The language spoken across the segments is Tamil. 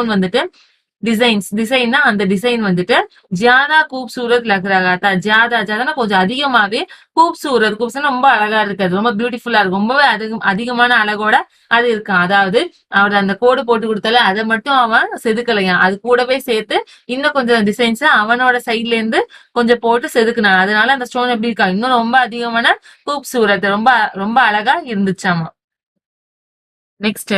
ஸ்டோன் வந்துட்டு டிசைன்னா அந்த டிசைன் வந்துட்டு ஜியாதா கூப்சூரத் லக் ரஹா தா. ஜியாதானா கொஞ்சம் அதிகமாவே கூப்சூரத் ரொம்ப அழகா இருக்காது, ரொம்ப பியூட்டிஃபுல்லா இருக்கும், ரொம்பவே அதிகமான அழகோட அது இருக்கான். அதாவது அவர் அந்த கோடு போட்டு கொடுத்தால அதை மட்டும் அவன் செதுக்கலையாம், அது கூடவே சேர்த்து இன்னும் கொஞ்சம் டிசைன்ஸ் அவனோட சைட்ல இருந்து கொஞ்சம் போட்டு செதுக்குனான். அதனால அந்த ஸ்டோன் எப்படி இருக்கா, இன்னும் ரொம்ப அதிகமான கூப்சூரத், ரொம்ப ரொம்ப அழகா இருந்துச்சாமா. நெக்ஸ்ட்,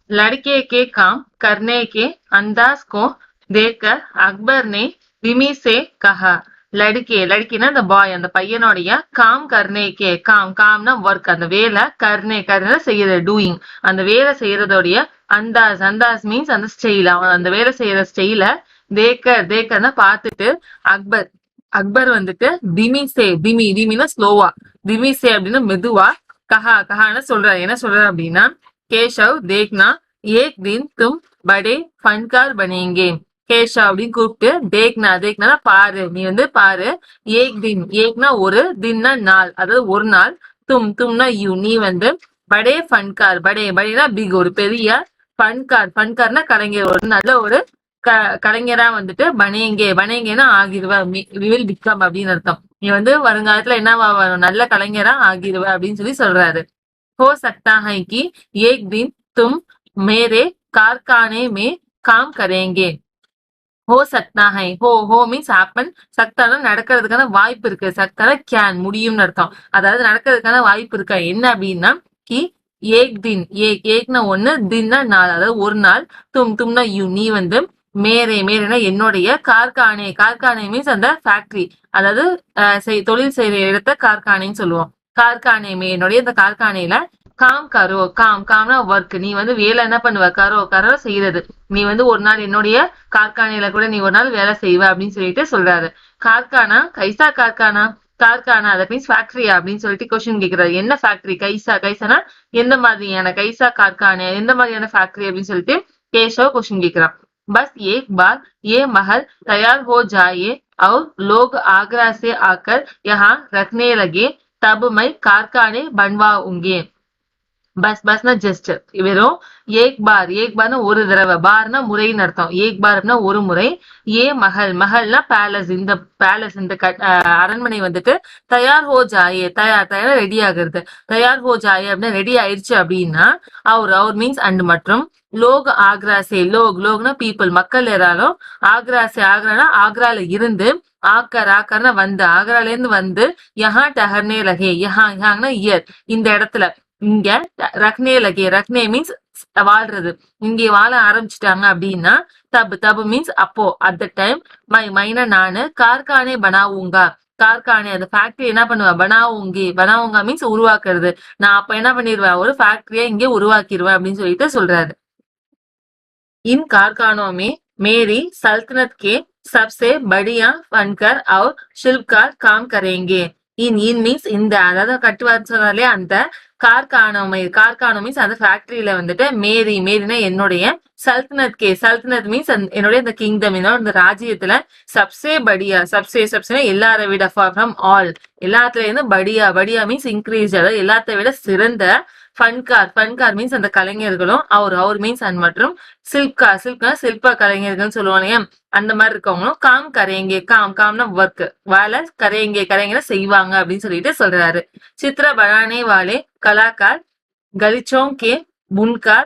लड़के के काम करने के अंदाज को देखकर अकबर ने विमी से कहा. லடுக்கினா அந்த பாய், அந்த பையனுடைய காம் கர்னேக்கே, காம்னா ஒர்க், அந்த வேலை, கர்னே செய்யறது, டூயிங், அந்த வேலை செய்யறதோடைய அந்தாஸ் மீன்ஸ் அந்த ஸ்டைல், அவன் அந்த வேலை செய்யற ஸ்டைல தேக்கர்னா பார்த்துட்டு அக்பர் வந்துட்டு திமினா ஸ்லோவா, திமிசே அப்படின்னா மெதுவா, கஹான்னு சொல்றாரு. என்ன சொல்றாரு அப்படின்னா, கேஷவ் தேக்னா ஏக் தின் தும் படே ஃபன்கார் பனேங்கே. கேஷவ் அப்படின்னு கூப்பிட்டு தேக்னா பாரு, நீ வந்து பாரு, ஏக்னா ஒரு, தின்னா நாள், அதாவது ஒரு நாள், தும்னா யூ, நீ வந்து படே ஃபன்கார், படேனா பிக், ஒரு பெரிய, ஃபன்கார்னா கலைஞர், ஒரு நல்ல ஒரு கலைஞரா வந்துட்டு பனேங்கேனா ஆகிருவ, வில் பிகம் அப்படின்னு அர்த்தம். நீ வந்து வருங்காலத்துல என்னவா நல்ல கலைஞரா ஆகிருவ அப்படின்னு சொல்றாரு. हो सकता है कि एक दिन तुम मेरे कारखाने में काम करेंगे. हो सकता है, हो மீன்ஸ் ஹேப்பன், சக்தான நடக்கிறதுக்கான வாய்ப்பு இருக்கு, சக்தான கேன் முடியும்னு அர்த்தம். அதாவது நடக்கிறதுக்கான வாய்ப்பு இருக்கா, என்ன அப்படின்னா, கி ஏக் தின், ஏக்னா ஒண்ணு, தின்னா நாள், அதாவது ஒரு நாள், தும்னா யூ, நீ வந்து மேரேனா என்னுடைய, கார்கானே மீன்ஸ் அந்த ஃபேக்டரி, அதாவது தொழில் செய்யற இடத்த கார்கானேன்னு சொல்லுவோம். கார்கானே என்னுடைய இந்த கார்கானையில காம்னா ஒர்க், நீ வந்து வேலை என்ன பண்ணுவ, கரோ செய்யறது, நீ வந்து ஒரு நாள் என்னுடைய கார்கானையில கூட நீ ஒரு நாள் வேலை செய்வ அப்படின்னு சொல்லிட்டு சொல்றாரு. கார்கானா கைசா கார்கானா தட் மீன்ஸ் ஃபேக்டரியா அப்படின்னு சொல்லிட்டு கொஸ்டின் கேட்கிறாரு. என்ன ஃபேக்டரி, கைசானா எந்த மாதிரியான, கைசா கார்கானே எந்த மாதிரியான ஃபேக்டரி அப்படின்னு சொல்லிட்டு கேஷவ் கொஸ்டின் கேட்கிறான். பஸ் ஏக் பார் ये महल तैयार हो जाए और लोग आगरा से आकर यहाँ रखने लगे तब मैं कारखाने बनवाऊंगे. பஸ்னா ஜஸ்ட், வெறும் ஏக்பார்னா ஒரு தடவை, பார்னா முறைன்னு அர்த்தம், ஏக்பார்னா ஒரு முறை, மஹல்னா பேலஸ், இந்த பேலஸ், இந்த அரண்மனை வந்துட்டு தயார் ஹோ ஜாயே, தயார் ரெடி ஆகுறது, தயார் ஹோ ஜாயே அப்படின்னா ரெடி ஆயிடுச்சு அப்படின்னா, அவர் மீன்ஸ் அண்ட், மற்றும் லோக் ஆக்ராசே, லோக்னா பீப்புள், மக்கள் எல்லாரும், ஆக்ரானா ஆக்ரால இருந்து, ஆக்கர்னா வந்து, ஆக்ரால இருந்து வந்து, யஹா டஹர்னே லகே, யஹானா இயர், இந்த இடத்துல, இங்க ரக்னே மீன்ஸ் வாழ்றது, இங்கே வாழ ஆரம்பிச்சுட்டாங்க அப்படின்னா, தபு மீன்ஸ் அப்போ, அட் த டைம், மைனா நானு, கார்கானே பனாவுங்கா, கார்கானே அந்த ஃபேக்டரி என்ன பண்ணுவேன், பனாவுங்கா மீன்ஸ் உருவாக்குறது, நான் அப்ப என்ன பண்ணிடுவேன், ஒரு ஃபேக்டரியா இங்கே உருவாக்கிடுவேன் அப்படின்னு சொல்லிட்டு சொல்றாரு. इन कारखानों में मेरी सल्तनत के सबसे बढ़िया फनकर और शिल्पकार काम करेंगे. இன் மீன்ஸ் இந்த, அதாவது கட்டுவார் சொன்னாலே அந்த கார்கானோ மீன்ஸ் அந்த ஃபேக்டரியில வந்துட்டு மேரினா என்னுடைய, சல்தனத் மீன்ஸ் என்னுடைய இந்த கிங்டம், இந்த ராஜ்யத்துல, சப்சே எல்லாரை விட, ஃப்ரம் ஆல் எல்லாத்துல இருந்து, படியா மீன்ஸ் இன்க்ரீஸ், அதாவது எல்லாத்தை விட சிறந்த, ஃபன்கார் மீன்ஸ் அந்த கலைஞர்களும், அவர் மீன்ஸ் அண்ட், மற்றும் சில்ப கலைஞர்கள் சொல்லுவாங்க, அந்த மாதிரி இருக்கவங்களும், காம்னா ஒர்க், வேலை, கரைங்க செய்வாங்க அப்படின்னு சொல்லிட்டு சொல்றாரு. சித்ர பனானே வாலே கலாக்கார், கலிச்சோं के बुनकर,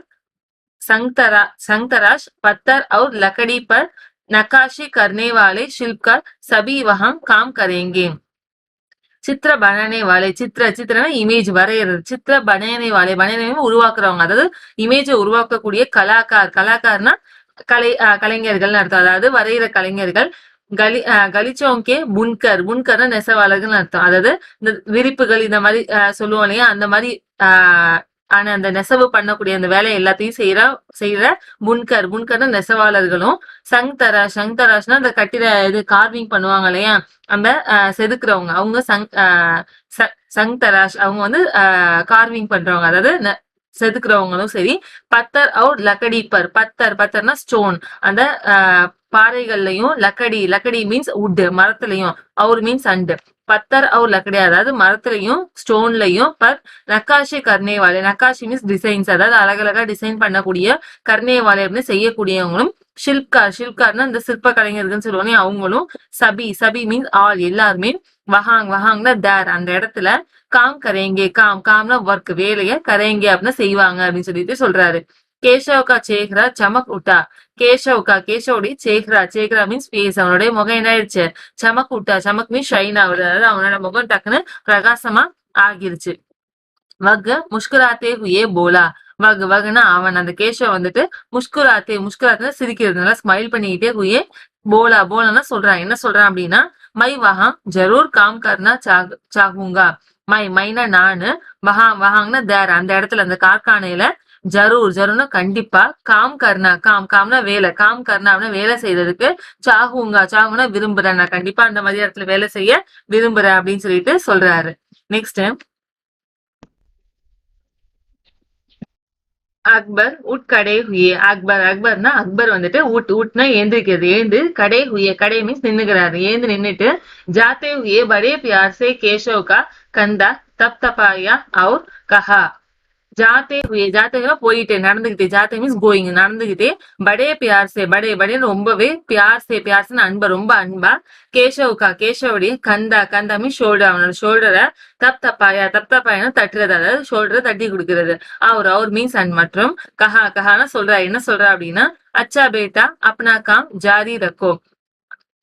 संगतराश पत्थर और लकड़ी पर नक्काशी करने वाले शिल्पकार सभी वहां काम करेंगे. சித்திர பனானே வாலே, சித்திரனா இமேஜ் வரைகிறது, சித்திர பனானே வாலே, உருவாக்குறவங்க, அதாவது இமேஜை உருவாக்கக்கூடிய கலாக்கார்னா கலைஞர்கள் அர்த்தம், அதாவது வரைகிற கலைஞர்கள். கலிச்சோங்கே புன்கர்னா நெசவாளர்கள் அர்த்தம், அதாவது இந்த விரிப்புகள் இந்த மாதிரி சொல்லுவோம் இல்லையா, அந்த மாதிரி ஆனா அந்த நெசவு பண்ணக்கூடிய அந்த வேலை எல்லாத்தையும் செய்யற புன்கர்னா நெசவாளர்களும், சங்தராஷ்னா அந்த கட்டிட இது கார்விங் பண்ணுவாங்க இல்லையா, அந்த செதுக்குறவங்க, அவங்க சங்தராஷ், அவங்க வந்து கார்விங் பண்றவங்க, அதாவது செதுக்குறவங்களும் சரி. பத்தர் அவுட் லக்கடி பத்தர்னா ஸ்டோன், அந்த பாறைகள்லயும், லக்கடி மீன்ஸ் உட், மரத்துலயும், அவர் மீன்ஸ் அண்ட், பத்தர் और लकड़ी அதாவது மரத்துலயும் ஸ்டோன்லயும் பர் நக்காஷி கர்னே வாலே நக்காஷி மீன்ஸ் டிசைன்ஸ் அதாவது அழகழகா டிசைன் பண்ணக்கூடிய கர்னே வாலே அப்படின்னு செய்யக்கூடியவங்களும் ஷில்ப்கார் ஷில்ப்கார்னா இந்த சிற்ப கலைஞர்கள்னு சொல்லுவாங்க அவங்களும் சபி சபி மீன்ஸ் ஆல் எல்லாருமே வஹாங் வஹாங்னா தேர் அந்த இடத்துல காம் கரேங்கே காம் காம்னா ஒர்க் வேலைய கரேங்கே அப்படின்னு செய்வாங்க அப்படின்னு சொல்லிட்டு சொல்றாரு கேஷவ் கா சேஹ்ரா சமக் உட்டா கேஷவுடைய சேஹ்ரா சேஹ்ரா மீன்ஸ் ஃபேஸ் அவனுடைய முகம் என்ன ஆயிடுச்சு சமக் உட்டா சமக் மீன்ஸ் ஷைன் ஆகுது அதாவது அவனோட முகம் டக்குன்னு பிரகாசமா ஆகிருச்சு வக் முஷ்குராத்தே ஹுயே போலா வகுனா அவன் அந்த கேஷவ் வந்துட்டு முஷ்குராத்தே சிரிக்கிறது நல்லா ஸ்மைல் பண்ணிக்கிட்டே ஹுயே போலான்னா சொல்றான் என்ன சொல்றான் அப்படின்னா மை வஹா ஜரூர் காம் கர்னா சாகுங்கா மைனா நானு வஹாங்னா தேர் அந்த இடத்துல அந்த கார்கானையில ஜரூர்னா கண்டிப்பா காம்னா வேலை கர்னாம்னா வேலை செய்யறதுக்கு சாகுனா விரும்புறேன் நான் கண்டிப்பா அந்த மாதிரி இடத்துல வேலை செய்ய விரும்புறேன் அப்படின்னு சொல்லிட்டு சொல்றாரு நெக்ஸ்ட் அக்பர் உட் கடை ஹுயே அக்பர்னா அக்பர் வந்துட்டு உட்னா ஏந்திருக்கிறது ஏந்து கடை ஹுயே கடை மீன்ஸ் நின்னுகிறாரு ஏந்து நின்னுட்டு ஜாத்தே ஹுயே படே பியார் சே கேஷவ் கா கந்தா தப் தபாயா और कहा ஜாத்தே போயிட்டு நடந்துகிட்டே ஜாத்தே மீன்ஸ் கோயிங் நடந்துகிட்டே படே படே ரொம்பவே பியார்சே அன்பா ரொம்ப அன்பா கேஷவுடைய கந்தா மீன்ஸ் ஷோல்டர் அவனோட ஷோல்டரை தப் தப்பாயா தட்டுறது அதாவது ஷோல்டரை தட்டி கொடுக்கறது அவர் மீன்ஸ் அண்ட் மற்றும் கஹானா சொல்றா என்ன சொல்றா அப்படின்னா அச்சா பேட்டா அப்னா காம் ஜாரி ரக்கோ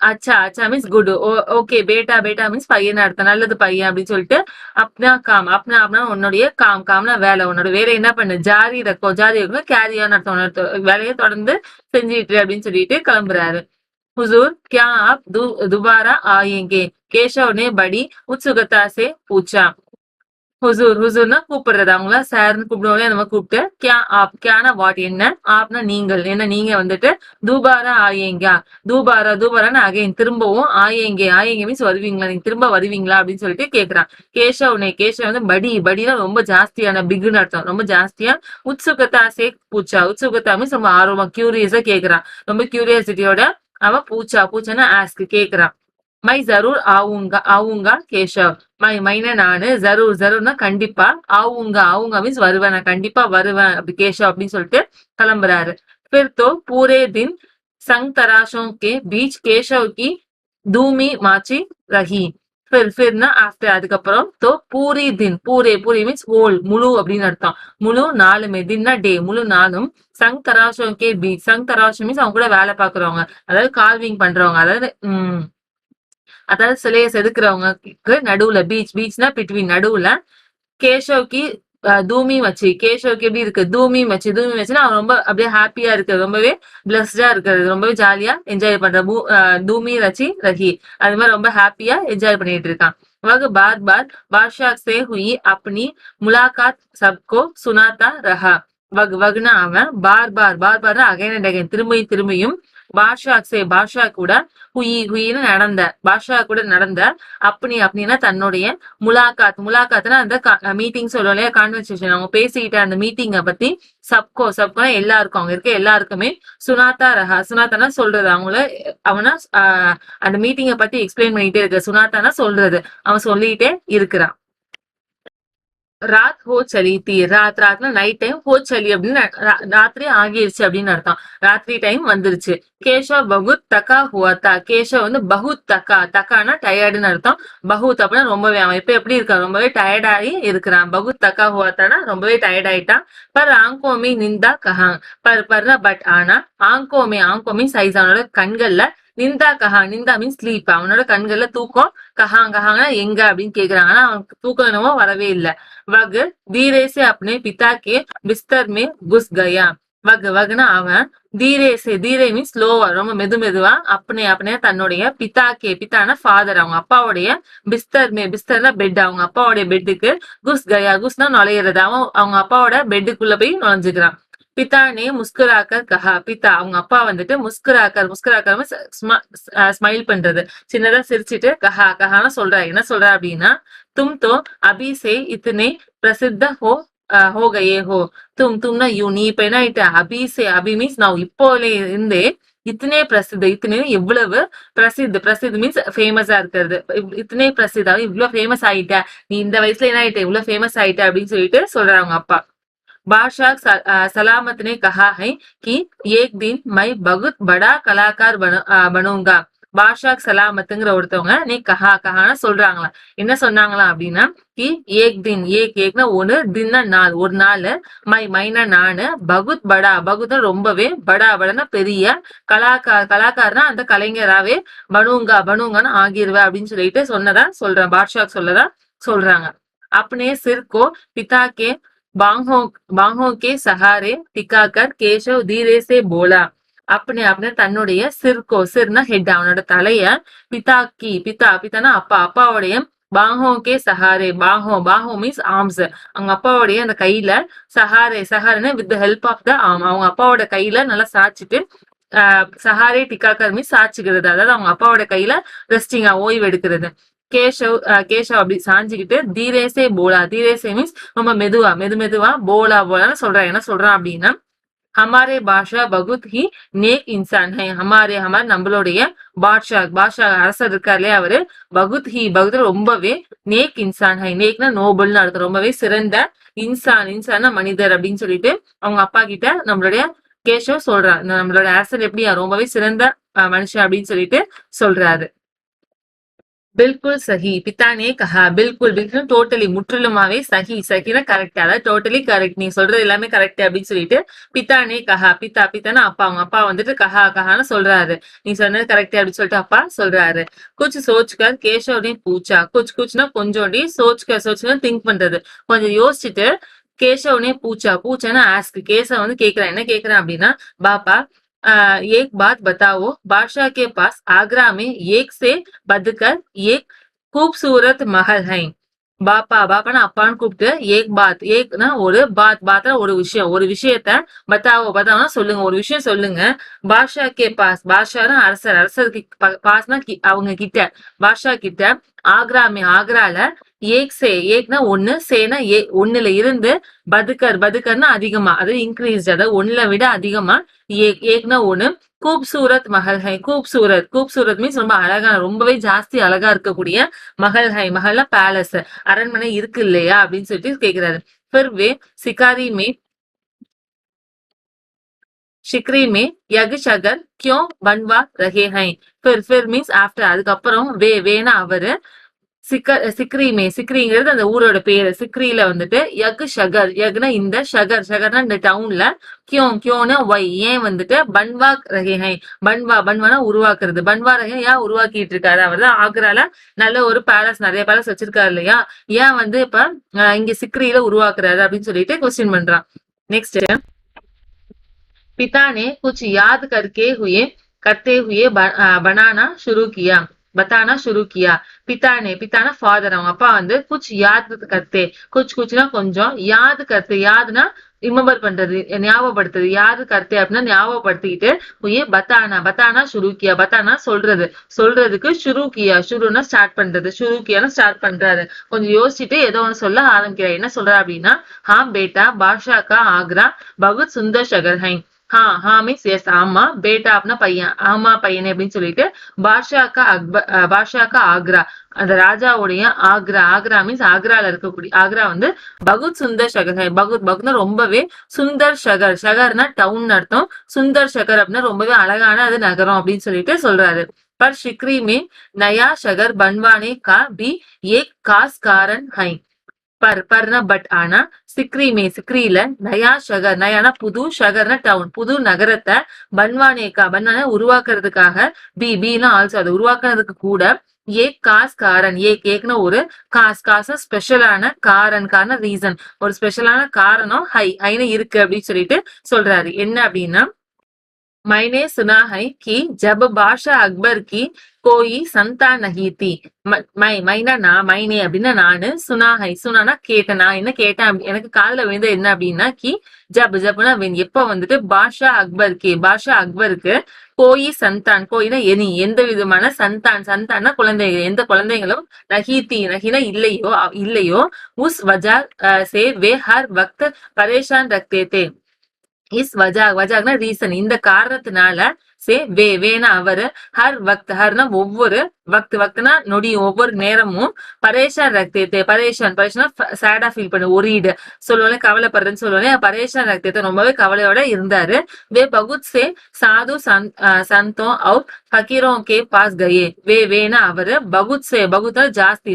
அச்சா மீன்ஸ் குட் ஓகே பேட்டா மீன்ஸ் பையன் அர்த்தம் நல்லது பையன் அப்படின்னு சொல்லிட்டு அப்பனா உன்னுடைய காம்னா வேலை உன்னோட வேலை என்ன பண்ணு ஜாரி இருக்கும் கேரியான்னு அர்த்தம் உன்னோட வேலையை தொடர்ந்து செஞ்சுட்டு அப்படின்னு சொல்லிட்டு கிளம்புறாரு हुजूर क्या आप दोबारा आएंगे केशव ने बड़ी उत्सुकता से पूछा ஹுசூர்னா கூப்பிடுறது அவங்கள சார்னு கூப்பிடுவோம் அந்த மாதிரி கூப்பிட்டு கியானா வாட் என்ன ஆப்னா நீங்கள் என்ன நீங்க வந்துட்டு தூபாரா தூபாரான்னு அகைன் திரும்பவும் ஆயேங்கே மீன்ஸ் வருவீங்களா நீங்க திரும்ப வருவீங்களா அப்படின்னு சொல்லிட்டு கேக்குறான் கேஷவ் வந்து படினா ரொம்ப ஜாஸ்தியான பிக்னு அர்த்தம் ரொம்ப ஜாஸ்தியா உத்சுகத்தா உத்சுகத்தா மீன்ஸ் ரொம்ப ஆர்வமா கியூரியஸா கேக்குறான் ரொம்ப கியூரியாசிட்டியோட அவன் பூச்சானா ஆஸ்க் கேக்குறான் மை ஜரூர் ஆவுங்கா கேஷவ் மைனா நானு ஜரூர்னா கண்டிப்பா ஆவுங்க மீன்ஸ் வருவேன் நான் கண்டிப்பா வருவேன் அப்படி கேஷவ் அப்படின்னு சொல்லிட்டு கிளம்புறாரு फिर तो पूरे दिन संग तराशों के बीच केशव की धूमी माची रही फिरना ஆஃப்டர் அதுக்கப்புறம் பூரி மீன்ஸ் ஹோல் முழு அப்படின்னு அர்த்தம் முழு நாளுமே தின்னா டே முழு நாளும் சங் தராஷோம் கே பீச் சங் தராஷம் மீன்ஸ் அவங்க கூட வேலை பாக்குறவங்க அதாவது கால்விங் பண்றவங்க அதாவது சிலையை செதுக்குறவங்களுக்கு நடுவுல பீச்னா பிட்வீன் நடுவுல கேஷவ்க்கு தூமி வச்சு கேஷவ்க்கு எப்படி இருக்கு தூமி வச்சுன்னா அவன் ரொம்ப அப்படியே ஹாப்பியா இருக்கு ரொம்பவே பிளஸ்டா இருக்கிறது ரொம்பவே ஜாலியா என்ஜாய் பண்ற தூமி வச்சு ரஹி அது மாதிரி ரொம்ப ஹாப்பியா என்ஜாய் பண்ணிட்டு இருக்கான் वह बार बादशाह से हुई अपनी मुलाकात सबको सुनाता रहा वगना அவன் பார் அகைன் அண்ட் அகைன் திரும்பியும் பாஷா கூட கூட நடந்த அப்படின்னா தன்னுடைய முலாக்காத்னா அந்த மீட்டிங் சொல்லுவோம் இல்லையா கான்வர்சேஷன் அவங்க பேசிக்கிட்ட அந்த மீட்டிங்க பத்தி சப்கோனா எல்லாருக்கும் அவங்க இருக்க எல்லாருக்குமே சுனாத்தானா சொல்றது அவனா அந்த மீட்டிங்க பத்தி எக்ஸ்பிளைன் பண்ணிட்டே இருக்க சுனாத்தானா சொல்றது அவன் சொல்லிட்டே இருக்கிறான் ராத் ஹோ சலி தீ ராத்னா நைட் டைம் ஹோ சலி அப்படின்னு ராத்திரி ஆகிருச்சு அப்படின்னு அர்த்தம் ராத்திரி டைம் வந்துருச்சு கேஷவ் பகுத் தக்கா ஹுவாத்தா கேஷவ் வந்து பகுத் தக்கானா டயர்டுன்னு அர்த்தம் பகுத் அப்படின்னா ரொம்பவே அவன் இப்ப எப்படி இருக்கான் ரொம்பவே டயர்டாகி இருக்கிறான் பகுத் தக்கா ஹுவாத்தானா ரொம்பவே டயர்ட் ஆயிட்டான் பர் ஆங்கோமி நிந்தா கஹாங் பர்னா பட் ஆனா ஆங்கோமி சைஸ் அவனோட கண்கள்ல நிந்தா மீன் ஸ்லீப் அவனோட கண்கள்ல தூக்கம் கஹாங்கன்னா எங்க அப்படின்னு கேக்குறாங்க ஆனா அவனுக்கு தூக்கம் என்னமோ வரவே இல்லை वग धीरे से अपने पिता के बिस्तर में घुस गया வகுனா அவன் தீரே மீன் ஸ்லோவா ரொம்ப மெதுவா அப்பனே தன்னுடைய பித்தானா ஃபாதர் அவங்க அப்பாவுடைய பிஸ்தர்னா பெட் அவங்க அப்பாவுடைய பெட்டுக்கு குஸ்னா நுழையிறது அவன் அவங்க அப்பாவோட பெட்டுக்குள்ள போய் நுழைஞ்சுக்கிறான் பித்தானே முஸ்குராக்கர் கஹா அவங்க அப்பா வந்துட்டு முஸ்குராக்கர் ஸ்மைல் பண்றது சின்னதா சிரிச்சிட்டு கஹான்னு சொல்றா என்ன சொல்றா அப்படின்னா தும் தோ அபி சே இத்தனை பிரசித்த ஹோ கயே ஹோ தும்னா யூ நீ இப்ப என்ன ஆயிட்ட அபி மீன்ஸ் நான் இப்போல இருந்தே இத்தனை பிரசித்த, இத்தனை எவ்வளவு பிரசித்த, பிரசித்த மீன்ஸ் ஃபேமஸா இருக்கிறது. இத்தனை பிரசித்தா, இவ்வளவு ஃபேமஸ் ஆயிட்ட, நீ இந்த வயசுல என்ன ஆயிட்ட, இவ்வளவு ஃபேமஸ் ஆயிட்ட அப்படின்னு சொல்லிட்டு சொல்றாங்க அவங்க அப்பா. बादशाह सलामत ने कहा है कि एक दिन मैं बहुत बड़ा कलाकार बनूंगा. பாஷா சலாமத்துங்கிற ஒருத்தவங்க நீ கஹான்னு சொல்றாங்களா, என்ன சொன்னாங்களா அப்படின்னா, கி ஏக் தின், ஏக்னா ஒன்னு, தின்னா நாள், ஒரு நாள், மைனா நானு, பகுத் படா, பகுத் ரொம்பவே, படானா பெரிய, கலாக்காரனா அந்த கலைஞராவே, பனுங்கான்னு ஆகிருவேன் அப்படின்னு சொல்லிட்டு சொன்னதா சொல்றேன், பாட்ஷா சொல்லதா சொல்றாங்க. अपने सिर को पिता के बाहों के सहारे टिकाकर केशव धीरे से बोला. अपने தன்னுடைய சிர்கோ, சிர்னா ஹெட், அவனோட தலைய, பிதானா அப்பா, அப்பாவுடைய பாஹோகே சஹாரே, பாஹோ மீன்ஸ் ஆர்ம்ஸ், அவங்க அப்பாவுடைய அந்த கையில, சஹாரேன்னு with help of the arm, அவங்க அப்பாவோட கையில நல்லா சாச்சிட்டு, சஹாரே டிக்காக்கர் மீன்ஸ் சாச்சுக்கிறது, அதாவது அவங்க அப்பாவோட கையில ரெஸ்டிங்கா, ஓய்வு எடுக்கிறது. கேஷவ் அப்படி சாஞ்சுக்கிட்டு, தீரேசே போலா, தீரேசே மீன்ஸ் ரொம்ப மெதுவா, போலான்னு சொல்றான். என்ன சொல்றான் அப்படின்னா, ஹமாரே பாஷா பகுத் ஹி நேக் இன்சான் ஹை, ஹமாரே நம்மளுடைய பாஷா அரசர் இருக்கார் இல்லையா, அவரு பகுத் ரொம்பவே, நேக் இன்சான் ஹை, நேக்னா நோபல்னு அர்த்தம், ரொம்பவே சிறந்த, இன்சான் மனிதர் அப்படின்னு சொல்லிட்டு அவங்க அப்பா கிட்ட நம்மளுடைய கேஷவ் சொல்றான். நம்மளோட அரசர் எப்படியா, ரொம்பவே சிறந்த மனுஷன் அப்படின்னு சொல்லிட்டு சொல்றாரு. बिल्कुल सही, पिता ने कहा. बिल्कुल டோட்டலி, முற்றிலுமாவே, சகினா கரெக்ட், அதாவது டோட்டலி கரெக்ட், நீ சொல்றது எல்லாமே கரெக்ட் அப்படின்னு சொல்லிட்டு பித்தானே கஹா, பித்தானா அப்பா, அவங்க அப்பா வந்துட்டு கஹான்னு சொல்றாரு, நீ சொன்னது கரெக்ட் அப்படின்னு சொல்லிட்டு அப்பா சொல்றாரு. குச் சோச்கர் கேஷவ் ने पूछा. குச்னா கொஞ்சோண்டி, சோச்கர் திங்க் பண்றது, கொஞ்சம் யோசிச்சுட்டு, கேஷவ் ने பூச்சானா ஆஸ்க், கேசவ் வந்து கேக்குறான், என்ன கேக்குறான் அப்படின்னா, பாப்பா एक बात बताओ, बादशाह के पास आगरा में एक से बढ़कर एक खूबसूरत महल है. பாப்பான்னு அப்பான்னு கூப்பிட்டு, ஏக்னா ஒரு, பாத்னா ஒரு விஷயத்த, பத்தாவோனா சொல்லுங்க, ஒரு விஷயம் சொல்லுங்க. பாஷா கே பாஸ், பாஷானா அரசருக்கு பாஸ்னா அவங்க கிட்ட, பாஷா கிட்ட, ஆக்ரால, ஏக்னா ஒன்னு, சேனா ஒண்ணுல இருந்து, பதுக்கர்னா அதிகமா, அது இன்க்ரீஸ், அதாவது ஒண்ணுல விட அதிகமா, ஏக்னா ஒண்ணு, கூப்சூரத் மஹல் ஹை, கூப்சூரத் மீன்ஸ் ரொம்ப அழகான, ரொம்பவே ஜாஸ்தி அழகா இருக்கக்கூடிய, மஹல்னா பேலஸ், அரண்மனை இருக்கு இல்லையா அப்படின்னு சொல்லிட்டு கேக்குறாரு. फिर சிகாரி மே शिकरी में यग शगर क्यों बनवा रहे हैं. फिर மீன்ஸ் ஆஃப்டர், அதுக்கப்புறம் வேனா அவரு, சிக்ரிங்கிறது அந்த ஊரோட பேரு, சிக்ரியில வந்துட்டு யக்னா இந்த, ஷகர்னா இந்த டவுன்ல, கியோனா ஒய், ஏன் வந்துட்டு, பன்வா ரஹே, பன்வானா உருவாக்குறது, பன்வா ரஹே ஏன் உருவாக்கிட்டு இருக்காரு, அவர் தான் ஆக்ரால நல்ல ஒரு பேலஸ், நிறைய பேலஸ் வச்சிருக்காரு இல்லையா, ஏன் வந்து இப்ப இங்க சிக்ரியில உருவாக்குறாரு அப்படின்னு சொல்லிட்டு கொஸ்டின் பண்றான். நெக்ஸ்ட், पिता ने कुछ याद करते हुए बताना शुरू किया. பித்தானா ஃபாதர், அவங்க அப்பா வந்து குச் யாத் கர்த்தே, குச்னா கொஞ்சம், யாத்னா ரிமெம்பர் பண்றது, ஞாபகப்படுத்துறது, யாரு கர்த்தே அப்படின்னா ஞாபகப்படுத்திக்கிட்டு, பத்தானா ஷுருக்கியா, பத்தானா சொல்றதுக்கு, ஷுருனா ஸ்டார்ட் பண்றது, ஸ்டார்ட் பண்றாரு. கொஞ்சம் யோசிச்சுட்டு ஏதோ ஒண்ணு சொல்ல ஆரம்பிக்கிறார். என்ன சொல்ற அப்படின்னா, ஹாம் பேட்டா பாஷா கா ஆக்ரா பகுத் சுந்தர் ஷகர் ஹை. மீன்ஸ் எஸ், ஆமா, பேட்டா அப்படின்னா பையன், ஆமா பையனே அப்படின்னு சொல்லிட்டு, பாஷா ஆக்ரா, அந்த ராஜாவுடைய ஆக்ரா மீன்ஸ் ஆக்ரால இருக்கக்கூடிய, ஆக்ரா வந்து பகுத் சுந்தர் ஷகர், பகுத்னா ரொம்பவே, சுந்தர் ஷகர்னா டவுன் அர்த்தம், சுந்தர் ஷகர் அப்படின்னா ரொம்பவே அழகான அது நகரம் அப்படின்னு சொல்லிட்டு சொல்றாரு. पर शिकरी में नया शहर बनवाने का भी एक खास कारण है. பர்னா பட், ஆனா சிக்ரியில நயானா புது, ஷகர்னா டவுன், புது நகரத்தை, பன்வானா உருவாக்குறதுக்காக, பீனா ஆல்சோ அதை உருவாக்குறதுக்கு கூட, ஏக்னா ஒரு, காசா ஸ்பெஷலான, காரண ரீசன், ஒரு ஸ்பெஷலான காரணம், ஹைன்னு இருக்கு அப்படின்னு சொல்லிட்டு சொல்றாரு. என்ன அப்படின்னா, मैंने सुना है कि जब बादशाह अकबर की कोई संतान नहीं थी. மைனே அப்படின்னா நானு, சுனானா கேட்டேன், நான் என்ன கேட்டேன், எனக்கு காதுல விழுந்த என்ன அப்படின்னா, கி ஜப்னா எப்ப வந்துட்டு, பாஷா அக்பருக்கு கோயி சந்தான், கோயினா எந்த விதமான, சந்தான்னா குழந்தைகள், எந்த குழந்தைகளும், நஹினா இல்லையோ, உஸ் வஜா சே வே ஹர் வக்த் பரேஷான் ரக்தே தே. இஸ் வஜாக்னா ரீசன், இந்த காரணத்தினால, சே வே வேனா அவரு ஹர் வக்த் ஹர்னா ஒவ்வொரு வக்த் வக்த்னா நொடி ஒவ்வொரு நேரமும் பரேஷான் ரக்தேத்தே பரேஷான் பரேஷனா சேடா ஃபீல் பண்ணு ஒரீடு சொல்லுவோம்ல கவலைப்படுறதுன்னு சொல்லுவோம்ல பரேஷான் ரக்தேத்தே ரொம்பவே கவலையோட இருந்தாரு வே பகுத் சே சாது சந்தோ அவுர் ஃபக்கீரோं के पास गए வே வேனா அவரு பகுத் சே பகுத்தா ஜாஸ்தி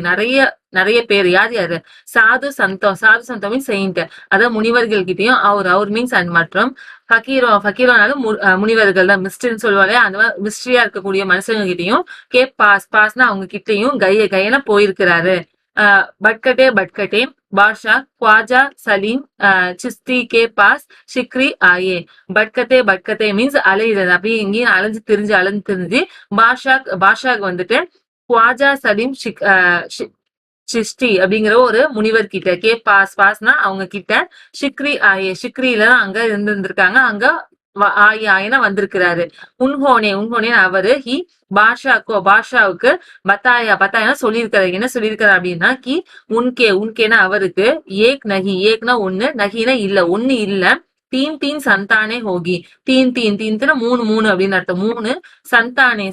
நிறைய பேர் யார் யாரு சாது சந்தோ மீன்ஸ் செயின்ட் அதாவது முனிவர்கள் கிட்டயும் அவர் மீன்ஸ் அண்ட் மற்றும் ஃபக்கீரோனாலும் முனிவர்கள் தான் மிஸ்டர்ன்னு சொல்லுவாங்க அந்த மாதிரி மிஸ்டரியா இருக்கக்கூடிய மனுஷங்க கிட்டயும் பாஸ்னா அவங்க கிட்டயும் கையன போயிருக்கிறாரு பட்கட்டே பாஷா ख्वाजा सलीम चिश्ती के पास शिक्री आए பட்கத்தே மீன்ஸ் அலையிறது அப்படியே எங்கேயும் அலைஞ்சு திரிஞ்சு பாஷாக்கு வந்துட்டு ख्वाजा सलीम சிஷ்டி அப்படிங்கிற ஒரு முனிவர் கிட்ட பாஸ்னா அவங்க கிட்ட ஷிக்ரியில தான் அங்க இருந்திருக்காங்க அங்க ஆயின வந்திருக்கிறாரு உன்ஹோனே அவரு பாஷாவுக்கு பத்தாயா சொல்லியிருக்காரு என்ன சொல்லியிருக்காரு அப்படின்னா உன்கேனா அவருக்கு ஏக்னா ஒண்ணு நகினா இல்ல ஒண்ணு இல்ல தீன் சந்தானே ஹோகி தீன் மூணு அப்படின்னு அர்த்தம் மூணு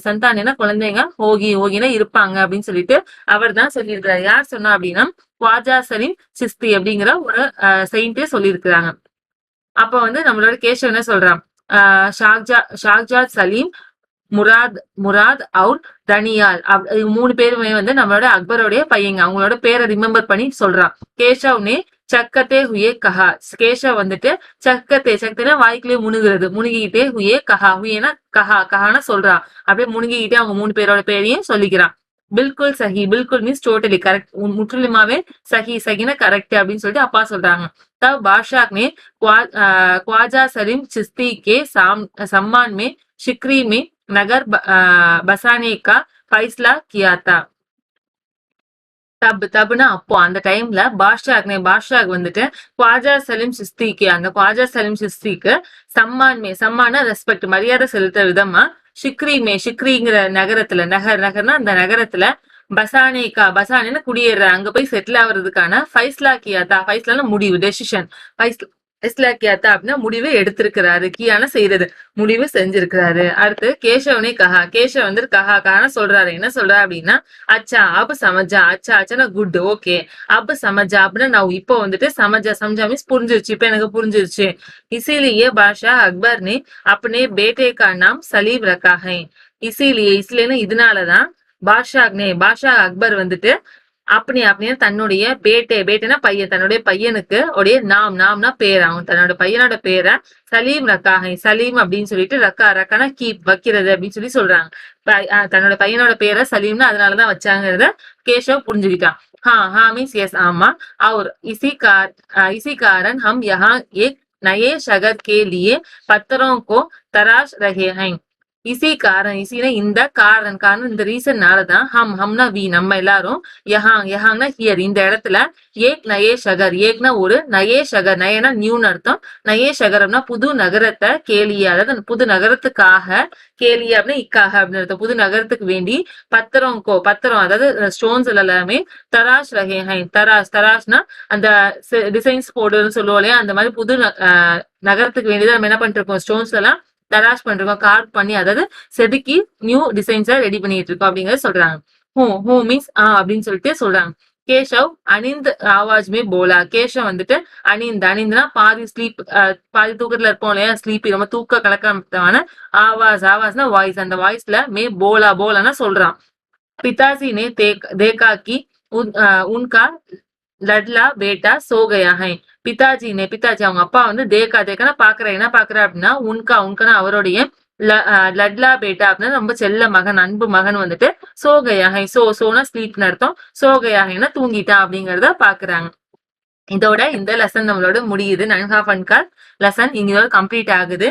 சந்தானேனா குழந்தைங்க ஹோகினா இருப்பாங்க அப்படின்னு சொல்லிட்டு அவர் தான் சொல்லியிருக்கிறார் யார் சொன்னா அப்படின்னா ख्वाजा सलीम चिश्ती அப்படிங்கிற ஒரு செயின்டே சொல்லியிருக்கிறாங்க அப்ப வந்து நம்மளோட கேஷவ் என்ன சொல்றான் ஷாக்ஜாத் சலீம் முராத் அவுர் தனியால் மூணு பேருமே வந்து நம்மளோட அக்பரோடைய பையங்க அவங்களோட பேரை ரிமெம்பர் பண்ணி சொல்றான் கேஷவ்னே சக்கத்தே ஹுயே கஹா கேஷவ் வந்துட்டு சக்கத்தேனா வாய்க்குள்ளே முணுகிக்கிட்டே ஹுயே ஹுயேனா கஹான சொல்றான் அப்படியே முணுகிக்கிட்டே அவங்க மூணு பேரோட பேரையும் சொல்லிக்கிறான் பில்குல் சஹி பில்குல் மீன்ஸ் டோட்டலி கரெக்ட் முற்றிலுமாவே சஹினா கரெக்ட் அப்படின்னு சொல்லிட்டு அப்பா சொல்றாங்க तब बादशाह ने ख्वाजा सलीम चिश्ती के सम्मान में शिकरी में नगर बसाने का फैसला किया था தப்னா அப்போ அந்த டைம்ல பாஷாக் வந்துட்டு ख्वाजा सलीम चिश्तीக்கு அந்த ख्वाजा सलीम चिश्तीக்கு சம்மான ரெஸ்பெக்ட் மரியாதை செலுத்த விதமா ஷிக்ரிங்கிற நகரத்துல அந்த நகரத்துல பசானேனா குடியேற அங்க போய் செட்டில் ஆகுறதுக்கான ஃபைஸ்லா முடிவு டெசிஷன் ஃபைஸ்லா கியாத்தா அப்படின்னா முடிவு எடுத்திருக்கிறாரு கியான செய்யறது முடிவு செஞ்சிருக்கிறாரு அடுத்து கேஷவனே கேஷவ் வந்து கஹான சொல்றாரு என்ன சொல்றாரு அப்படின்னா அச்சா அப்ப சமஜா அச்சானா குட் ஓகே அப்ப சமஜா அப்படின்னா நான் இப்போ வந்துட்டு சமஜா மீன்ஸ் புரிஞ்சிருச்சு இப்ப எனக்கு புரிஞ்சிருச்சு இசிலியே பாஷா அக்பர் நே अपने बेटे का नाम सलीम रखा है இசிலியே இதனாலதான் பாஷா அக்பர் வந்துட்டு அப்படின்னா தன்னுடைய பேட்டேனா பையன் தன்னுடைய பையனுக்கு உடைய நாம்னா பேர் அவன் தன்னோட பையனோட பேரை சலீம் சலீம் அப்படின்னு சொல்லிட்டு ரக்கானா கீப் வைக்கிறது அப்படின்னு சொல்லி சொல்றாங்க தன்னோட பையனோட பேரை சலீம்னு அதனாலதான் வச்சாங்கிறத கேஷவ் புரிஞ்சுக்கிட்டான் हाँ मीन्स यस आमा और इसी कारण हम यहाँ एक नए शहर के लिए पत्थरों को तराश रहे हैं இசினா இந்த காரணம் இந்த ரீசன்னாலதான் ஹம்னா வி நம்ம எல்லாரும் யஹாங்னா ஹியர் இந்த இடத்துல ஏக்னா ஒரு நயேனா நியூன்னு அர்த்தம் நயேஷகரம்னா புது நகரத்தை கேலியா அதாவது புது நகரத்துக்காக கேலியா அப்படின்னா இக்காக அப்படின்னு அர்த்தம் புது நகரத்துக்கு வேண்டி பத்திரம் அதாவது ஸ்டோன்ஸ் எல்லாமே தராஷ் ரஹே தராஷ்னா அந்த டிசைன்ஸ் போடுன்னு சொல்லுவோம் இல்லையா அந்த மாதிரி புது நகரத்துக்கு வேண்டியதான் நம்ம என்ன பண்ணிட்டு இருக்கோம் ஸ்டோன்ஸ் எல்லாம் தராஷ் பண்றோம் கார்ட் பண்ணி அதாவது செதுக்கி நியூ டிசைன்ஸா ரெடி பண்ணிட்டு இருக்கோம் அப்படிங்கறத சொல்றாங்க ஹூ மீன்ஸ் அப்படின்னு சொல்லிட்டு சொல்றாங்க கேஷவ் அனிந்த் ஆவாஜ்மே போலா கேஷவ் வந்துட்டு அனிந்த்னா பாதி தூக்கத்துல இருப்போம் இல்லையா ஸ்லீப்பி ரொம்ப தூக்க கலக்கமான ஆவாஸ்னா வாய்ஸ் அந்த வாய்ஸ்ல போலானா சொல்றான் பிதாஜி நே தேக்கா கி உன்கா லட்லா பேட்டா சோ கயா ஹை பிதாஜி அவங்க அப்பா வந்து தேக்கானா என்ன பாக்குற அப்படின்னா உன்கனா அவருடைய லட்லா பேட்டா அப்படின்னா ரொம்ப செல்ல மகன் அன்பு மகன் வந்துட்டு சோகயாகை சோனா ஸ்லீப்னு அர்த்தம் சோகயாகைன்னா தூங்கிட்டான் அப்படிங்கறத பாக்குறாங்க இதோட இந்த லெசன் நம்மளோட முடியுது 9.5 லெசன் இங்க கம்ப்ளீட் ஆகுது